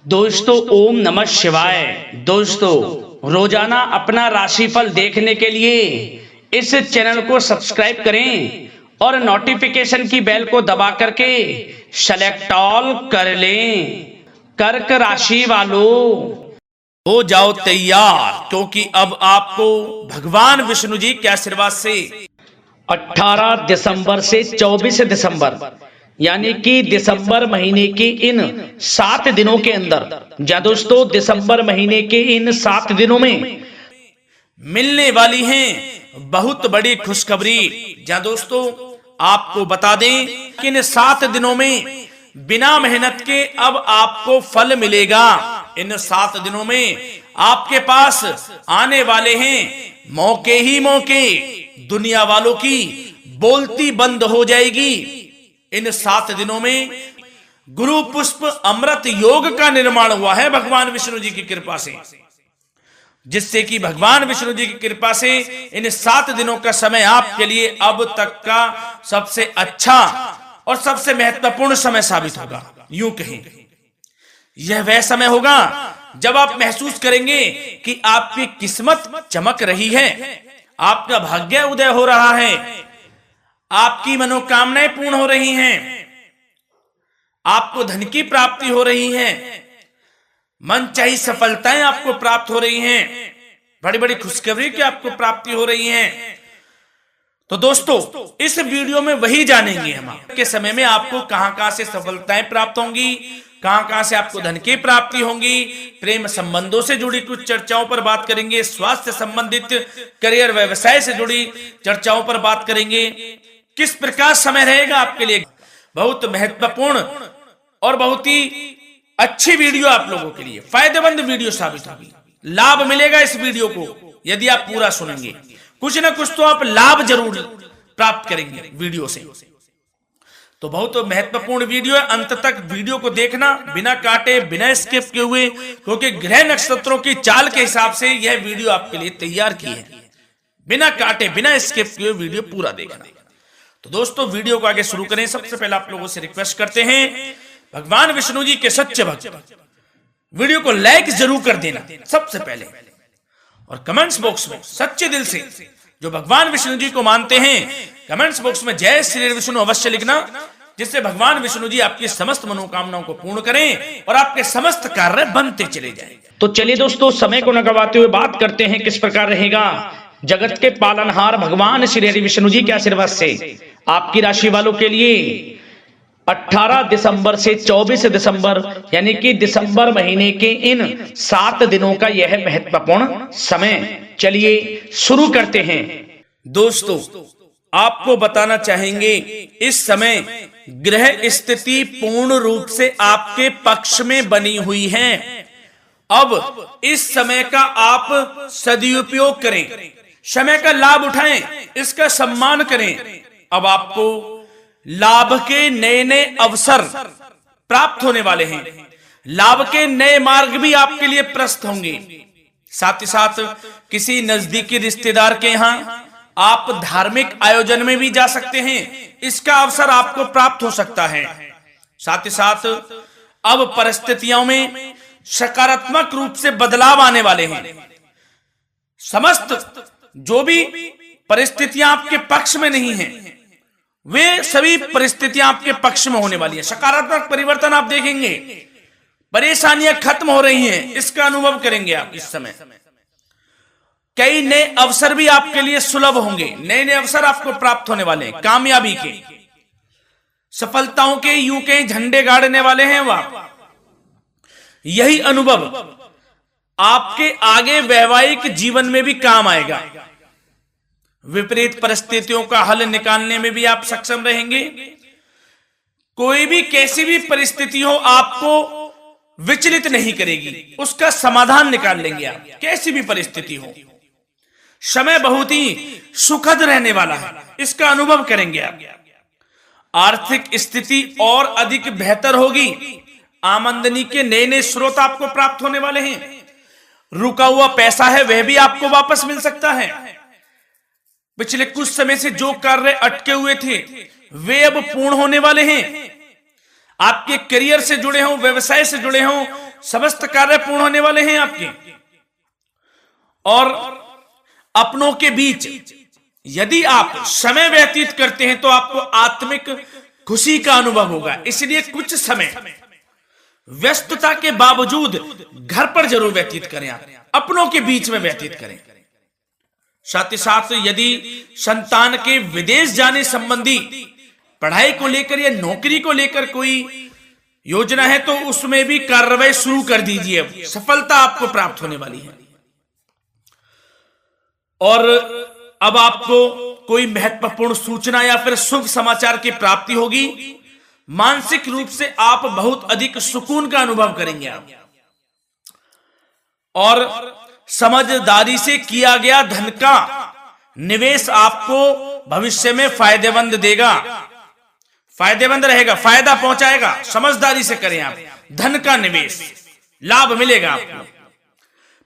दोस्तों ओम नमः शिवाय। दोस्तों रोजाना अपना राशिफल देखने के लिए इस चैनल को सब्सक्राइब करें और नोटिफिकेशन की बेल को दबा करके सेलेक्ट ऑल कर लें। कर्क राशि वालों हो जाओ तैयार, क्योंकि अब आपको भगवान विष्णु जी के आशीर्वाद से 18 दिसंबर से 24 दिसंबर यानी कि दिसंबर महीने के इन 7 दिनों के अंदर, या दोस्तों दिसंबर महीने के इन 7 दिनों में मिलने वाली हैं बहुत बड़ी खुशखबरी। जहां दोस्तों आपको बता दें कि इन 7 दिनों में बिना मेहनत के अब आपको फल मिलेगा। इन 7 दिनों में आपके पास आने वाले हैं मौके ही मौके। दुनिया वालों की बोलती बंद हो जाएगी। इन 7 दिनों में गुरु पुष्प अमृत योग का निर्माण हुआ है भगवान विष्णु जी की कृपा से, जिससे कि भगवान विष्णु जी की कृपा से इन 7 दिनों का समय आपके लिए अब तक का सबसे अच्छा और सबसे महत्वपूर्ण समय साबित होगा। यूं कहें यह वह समय होगा जब आप महसूस करेंगे कि आपकी किस्मत चमक रही है, आपका भाग्य उदय हो रहा है, आपकी मनोकामनाएं पूर्ण हो रही हैं, आपको धन की प्राप्ति हो रही है, मनचाही सफलताएं आपको प्राप्त हो रही हैं, बड़ी बड़ी खुशखबरी की आपको प्राप्ति हो रही है। तो दोस्तों इस वीडियो में वही जानेंगे हम के समय में आपको कहां से सफलताएं प्राप्त होंगी, कहां से आपको धन की प्राप्ति होंगी, प्रेम संबंधों से जुड़ी कुछ चर्चाओं पर बात करेंगे, स्वास्थ्य संबंधित करियर व्यवसाय से जुड़ी चर्चाओं पर बात करेंगे। किस प्रकार समय रहेगा आपके लिए, बहुत महत्वपूर्ण और बहुत ही अच्छी वीडियो आप लोगों के लिए फायदेमंद वीडियो साबित होगी। लाभ मिलेगा इस वीडियो को यदि आप पूरा सुनेंगे, कुछ ना कुछ तो आप लाभ जरूर प्राप्त करेंगे वीडियो से। तो बहुत महत्वपूर्ण वीडियो है, अंत तक वीडियो को देखना बिना काटे बिना स्किप किए हुए, क्योंकि ग्रह नक्षत्रों की चाल के हिसाब से यह वीडियो आपके लिए तैयार की है। बिना काटे बिना स्किप किए वीडियो पूरा देखना। तो दोस्तों वीडियो को आगे शुरू करें। सबसे पहले आप लोगों से रिक्वेस्ट करते हैं, भगवान विष्णु जी के सच्चे भक्त वीडियो को लाइक जरूर कर देना सबसे पहले, और कमेंट्स बॉक्स में सच्चे दिल से जो भगवान विष्णु जी को मानते हैं कमेंट्स बॉक्स में जय श्री विष्णु अवश्य लिखना, जिससे भगवान विष्णु जी आपकी समस्त मनोकामनाओं को पूर्ण करें और आपके समस्त कार्य बनते चले जाएं। तो चलिए दोस्तों समय को न गवाते हुए बात करते हैं किस प्रकार रहेगा जगत के पालनहार भगवान श्री हरि विष्णु जी के आशीर्वाद से आपकी राशि वालों के लिए 18 दिसंबर से 24 दिसंबर यानी कि दिसंबर महीने के इन 7 दिनों का यह महत्वपूर्ण समय। चलिए शुरू करते हैं। दोस्तों आपको बताना चाहेंगे इस समय ग्रह स्थिति पूर्ण रूप से आपके पक्ष में बनी हुई है। अब इस समय का आप सदुपयोग करें, समय का लाभ उठाएं, इसका सम्मान करें। अब आपको लाभ के नए नए अवसर प्राप्त होने वाले हैं, लाभ के नए मार्ग भी आपके लिए प्रशस्त होंगे। साथ ही साथ किसी नजदीकी रिश्तेदार के यहां आप धार्मिक आयोजन में भी जा सकते हैं, इसका अवसर आपको प्राप्त हो सकता है। साथ ही साथ अब परिस्थितियों में सकारात्मक रूप से बदलाव आने वाले हैं। समस्त जो भी परिस्थितियां आपके पक्ष में नहीं हैं, वे सभी परिस्थितियां आपके पक्ष में होने वाली है। सकारात्मक परिवर्तन आप देखेंगे, परेशानियां खत्म हो रही हैं, इसका अनुभव करेंगे आप इस समय। कई नए अवसर भी आपके लिए सुलभ होंगे, नए नए अवसर आपको प्राप्त होने वाले हैं, कामयाबी के, सफलताओं के, यूं के झंडे गाड़ने वाले हैं वह। यही अनुभव आपके आगे वैवाहिक जीवन में भी काम आएगा। विपरीत परिस्थितियों का हल निकालने में भी आप सक्षम रहेंगे। कोई भी कैसी भी परिस्थिति हो आपको विचलित नहीं करेगी, उसका समाधान निकाल लेंगे आप, कैसी भी परिस्थिति हो। समय बहुत ही सुखद रहने वाला है, इसका अनुभव करेंगे आप। आर्थिक स्थिति और अधिक बेहतर होगी, आमदनी के नए नए स्रोत आपको प्राप्त होने वाले हैं। रुका हुआ पैसा है वह भी आपको वापस मिल सकता है। पिछले कुछ समय से जो कार्य अटके हुए थे वे अब पूर्ण होने वाले हैं। आपके करियर से जुड़े हों, व्यवसाय से जुड़े हों, समस्त कार्य पूर्ण होने वाले हैं आपके। और अपनों के बीच यदि आप समय व्यतीत करते हैं तो आपको आत्मिक खुशी का अनुभव होगा। इसलिए कुछ समय व्यस्तता के बावजूद घर पर जरूर व्यतीत करें, आप अपनों के बीच में व्यतीत करें। साथ ही साथ यदि संतान के विदेश जाने संबंधी पढ़ाई को लेकर या नौकरी को लेकर कोई योजना है तो उसमें भी कार्रवाई शुरू कर दीजिए, सफलता आपको प्राप्त होने वाली है। और अब आपको कोई महत्वपूर्ण सूचना या फिर शुभ समाचार की प्राप्ति होगी। मानसिक रूप से आप बहुत अधिक सुकून का अनुभव करेंगे आप। और समझदारी से किया गया धन का निवेश आपको भविष्य में फायदेमंद देगा, फायदेमंद रहेगा, फायदा पहुंचाएगा। समझदारी से करें आप, धन का निवेश लाभ मिलेगा आपको।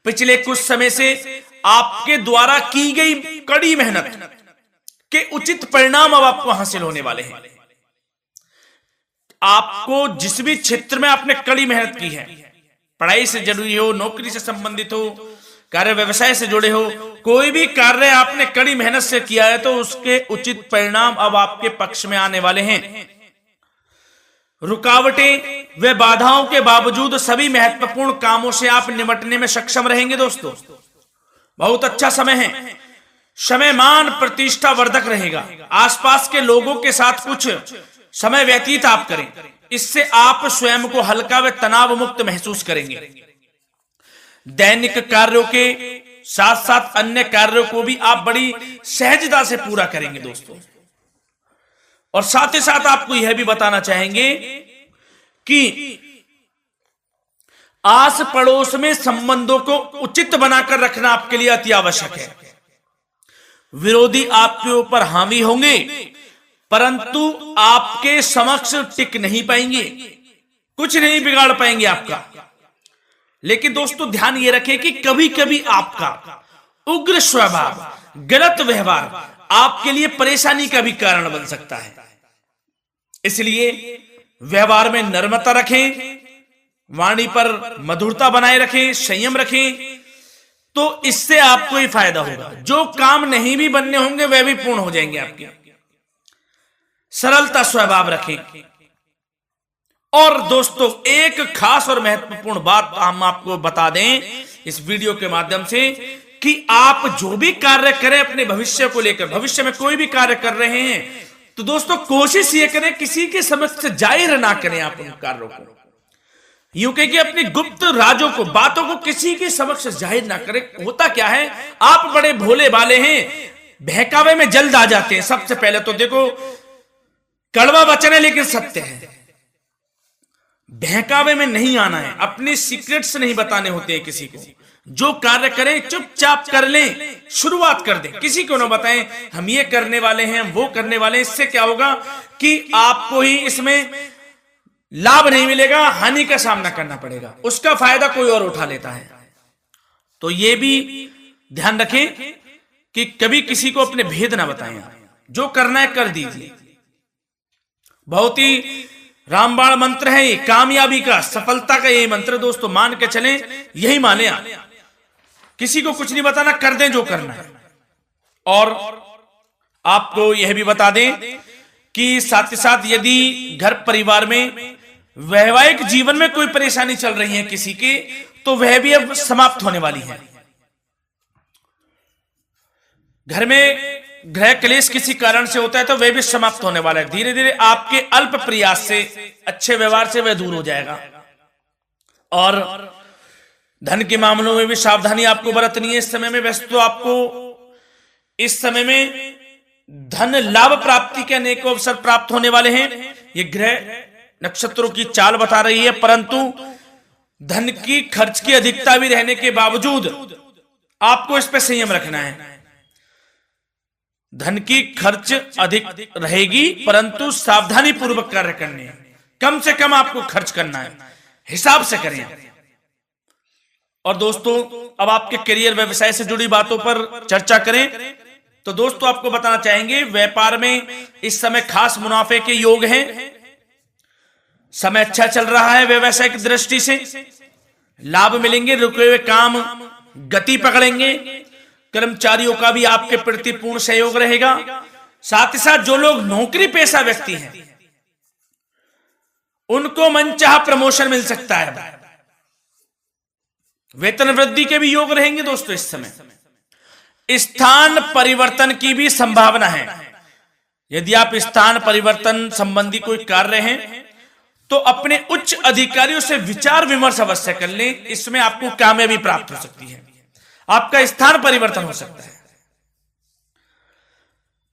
पिछले कुछ समय से आपके द्वारा की गई कड़ी मेहनत के उचित परिणाम अब आपको हासिल होने वाले हैं। आपको जिस भी क्षेत्र में आपने कड़ी मेहनत की है, पढ़ाई से जुड़ी हो, नौकरी से संबंधित हो, कार्य व्यवसाय से जुड़े हो, कोई भी कार्य आपने कड़ी मेहनत से किया है तो उसके उचित परिणाम अब आपके पक्ष में आने वाले हैं। रुकावटें व बाधाओं के बावजूद सभी महत्वपूर्ण कामों से आप निपटने में सक्षम रहेंगे। दोस्तों बहुत अच्छा समय है, समय मान प्रतिष्ठा वर्धक रहेगा। आसपास के लोगों के साथ कुछ समय व्यतीत आप करें, इससे आप स्वयं को हल्का व तनाव मुक्त महसूस करेंगे। दैनिक कार्यों के साथ साथ अन्य कार्यों को भी आप बड़ी सहजता से पूरा करेंगे दोस्तों। और साथ ही साथ आपको यह भी बताना चाहेंगे कि आस पड़ोस में संबंधों को उचित बनाकर रखना आपके लिए अति आवश्यक है। विरोधी आपके ऊपर हावी होंगे परंतु आपके समक्ष टिक नहीं पाएंगे, कुछ नहीं बिगाड़ पाएंगे आपका। लेकिन दोस्तों ध्यान ये रखें कि कभी कभी आपका उग्र स्वभाव, गलत व्यवहार आपके लिए परेशानी का भी कारण बन सकता है। इसलिए व्यवहार में नम्रता रखें, वाणी पर मधुरता बनाए रखें, संयम रखें, तो इससे आपको ही फायदा होगा। जो काम नहीं भी बनने होंगे वह भी पूर्ण हो जाएंगे आपके। सरलता स्वभाव रखें। और दोस्तों एक खास और महत्वपूर्ण बात हम आपको बता दें इस वीडियो के माध्यम से कि आप जो भी कार्य करें अपने भविष्य को लेकर, भविष्य में कोई भी कार्य कर रहे हैं तो दोस्तों कोशिश ये करें किसी के समक्ष जाहिर ना करें आप उन कार्यों को। यूं कह कि अपनी गुप्त राजों को, बातों को किसी के समक्ष जाहिर ना करें। होता क्या है, आप बड़े भोले भाले हैं, बहकावे में जल्द आ जाते हैं। सबसे पहले तो देखो कड़वा वचन है लेकिन सत्य है, बहकावे में नहीं आना है, अपने सीक्रेट्स नहीं बताने होते हैं किसी को। जो कार्य करें चुपचाप कर लें, शुरुआत कर दें, किसी को ना बताएं हम ये करने वाले हैं, हम वो करने वाले हैं। इससे क्या होगा कि आपको ही इसमें लाभ नहीं मिलेगा, हानि का सामना करना पड़ेगा, उसका फायदा कोई और उठा लेता है। तो ये भी ध्यान रखें कि कभी किसी को अपने भेद ना बताएं, जो करना है कर दीजिए। बहुत ही रामबाण मंत्र है ये, कामयाबी का, सफलता का यही मंत्र दोस्तों, मान के चलें, यही माने आप। किसी को कुछ नहीं बताना, कर दें जो करना है। और आपको यह भी बता दें कि साथ ही साथ यदि घर परिवार में वैवाहिक जीवन में कोई परेशानी चल रही है किसी की, तो वह भी अब समाप्त होने वाली है। घर में गृह क्लेश किसी कारण से होता है तो वह भी समाप्त होने वाला है। धीरे धीरे आपके अल्प प्रयास से, अच्छे व्यवहार से वह दूर हो जाएगा। और धन के मामलों में भी सावधानी आपको बरतनी है इस समय में। वैसे तो आपको इस समय में धन लाभ प्राप्ति के अनेक अवसर प्राप्त होने वाले हैं, ये ग्रह नक्षत्रों की चाल बता रही है। परंतु धन की खर्च की अधिकता भी रहने के बावजूद आपको इस पर संयम रखना है। धन की खर्च अधिक रहेगी परंतु सावधानी पूर्वक कार्य करने हैं, कम से कम आपको खर्च करना है, हिसाब से करें। और दोस्तों अब आपके करियर व्यवसाय से जुड़ी बातों पर चर्चा करें तो दोस्तों आपको बताना चाहेंगे व्यापार में इस समय खास मुनाफे के योग हैं। समय अच्छा चल रहा है व्यवसायिक दृष्टि से, लाभ मिलेंगे, रुके हुए काम गति पकड़ेंगे, कर्मचारियों का भी आपके प्रति पूर्ण सहयोग रहेगा। साथ ही साथ जो लोग नौकरी पेशा व्यक्ति हैं उनको मनचाहा प्रमोशन मिल सकता है, वेतन वृद्धि के भी योग रहेंगे दोस्तों। इस समय स्थान परिवर्तन की भी संभावना है। यदि आप स्थान परिवर्तन संबंधी कोई कार्य हैं तो अपने उच्च अधिकारियों से विचार विमर्श अवश्य कर लें, इसमें आपको कामयाबी प्राप्त हो सकती है, आपका स्थान परिवर्तन हो सकता है।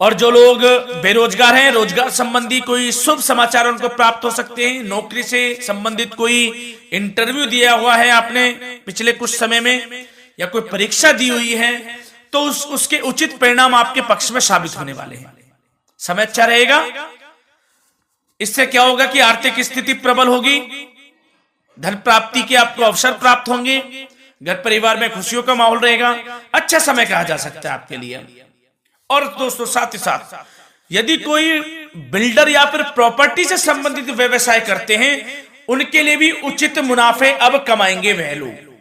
और जो लोग बेरोजगार हैं, रोजगार संबंधी कोई शुभ समाचार उनको प्राप्त हो सकते हैं। नौकरी से संबंधित कोई इंटरव्यू दिया हुआ है आपने पिछले कुछ समय में, या कोई परीक्षा दी हुई है, तो उसके उचित परिणाम आपके पक्ष में साबित होने वाले हैं। समय अच्छा रहेगा। इससे क्या होगा कि आर्थिक स्थिति प्रबल होगी, धन प्राप्ति के आपको अवसर प्राप्त होंगे, घर परिवार में खुशियों का माहौल रहेगा। अच्छा समय कहा जा सकता है आपके लिए। और दोस्तों साथ ही साथ यदि कोई बिल्डर या फिर प्रॉपर्टी से संबंधित व्यवसाय करते हैं, उनके लिए भी उचित मुनाफे अब कमाएंगे वह लोग।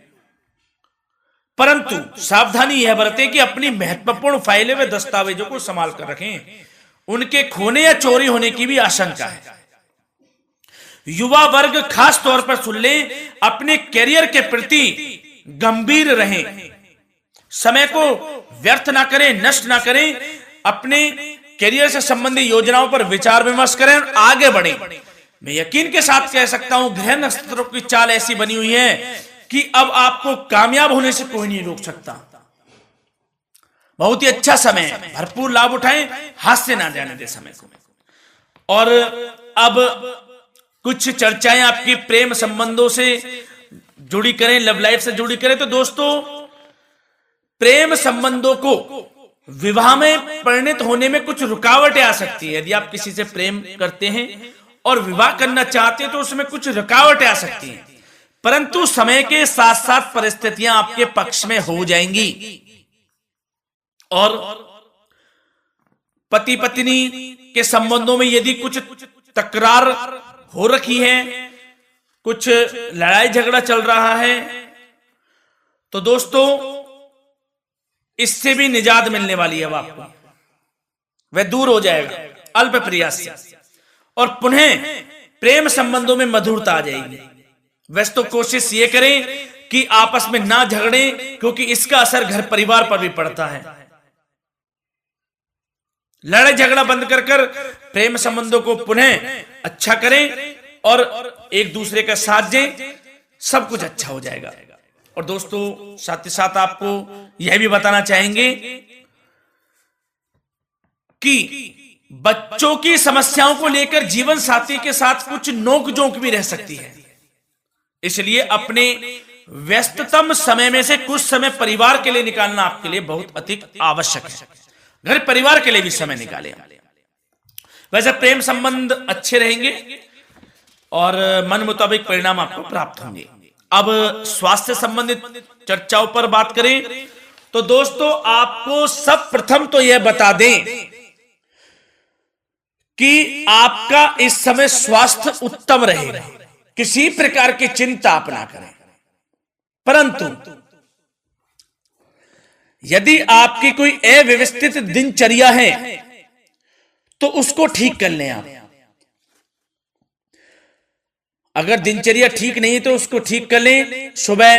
परंतु सावधानी यह बरतें कि अपनी महत्वपूर्ण फाइलें व दस्तावेजों को संभाल कर रखें, उनके खोने या चोरी होने की भी आशंका है। युवा वर्ग खास तौर पर सुन लें, अपने करियर के प्रति गंभीर रहें, समय को व्यर्थ ना करें, नष्ट ना करें, अपने करियर से संबंधित योजनाओं पर विचार विमर्श करें और आगे बढ़ें। मैं यकीन के साथ कह सकता हूं, ग्रह नक्षत्रों की चाल ऐसी बनी हुई है कि अब आपको कामयाब होने से कोई नहीं रोक सकता। बहुत ही अच्छा समय है, भरपूर लाभ उठाएं, हाथ से ना जाने दे समय को। और अब कुछ चर्चाएं आपकी प्रेम संबंधों से जुड़ी करें, लव लाइफ से जुड़ी करें। तो दोस्तों प्रेम संबंधों को विवाह में परिणत होने में कुछ रुकावटें आ सकती है। यदि आप किसी से प्रेम करते हैं और विवाह करना चाहते हैं तो उसमें कुछ रुकावटें आ सकती हैं, परंतु समय के साथ साथ परिस्थितियां आपके पक्ष में हो जाएंगी। और पति पत्नी के संबंधों में यदि कुछ तकरार हो रखी है, कुछ लड़ाई झगड़ा चल रहा है, तो दोस्तों इससे भी निजात मिलने वाली है। अब आपको वह दूर हो जाएगा अल्प प्रयास से, और पुनः प्रेम संबंधों में मधुरता आ जाएगी। वैसे तो कोशिश ये करें कि आपस में ना झगड़े, क्योंकि इसका असर घर परिवार पर भी पड़ता है। लड़ाई झगड़ा बंद कर प्रेम संबंधों को पुनः अच्छा करें और एक दूसरे का साथ दें, सब कुछ अच्छा हो जाएगा। और दोस्तों साथ ही साथ आपको यह भी बताना चाहेंगे कि बच्चों की समस्याओं को लेकर जीवन साथी के साथ कुछ नोक-झोंक भी रह सकती है। इसलिए अपने व्यस्ततम समय में से कुछ समय परिवार के लिए निकालना आपके लिए बहुत अधिक आवश्यक है। घर परिवार के लिए भी समय निकालें। वैसे प्रेम संबंध अच्छे रहेंगे और मन मुताबिक परिणाम आपको प्राप्त होंगे। अब स्वास्थ्य संबंधित चर्चाओं पर बात करें तो दोस्तों आपको सब प्रथम तो यह बता दें कि आपका इस समय स्वास्थ्य उत्तम रहेगा, किसी प्रकार की चिंता आप ना करें। परंतु यदि आपकी कोई अव्यवस्थित दिनचर्या है तो उसको ठीक कर लें आप। अगर दिनचर्या ठीक नहीं तो उसको ठीक कर लें। सुबह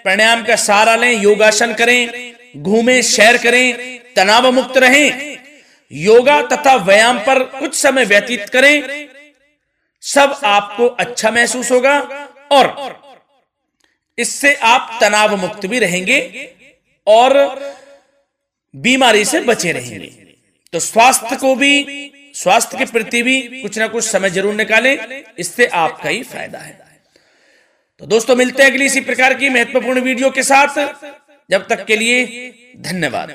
प्राणायाम का सहारा लें, योगासन करें, घूमें, सैर करें, तनाव मुक्त रहें, योगा तथा व्यायाम पर कुछ समय व्यतीत करें। सब आपको अच्छा महसूस होगा और इससे आप तनाव मुक्त भी रहेंगे और बीमारी से बचे रहेंगे। तो स्वास्थ्य के प्रति भी कुछ ना कुछ समय जरूर निकालें, इससे आपका ही फायदा है। तो दोस्तों मिलते हैं अगली इसी प्रकार की महत्वपूर्ण वीडियो के साथ। जब तक के लिए धन्यवाद।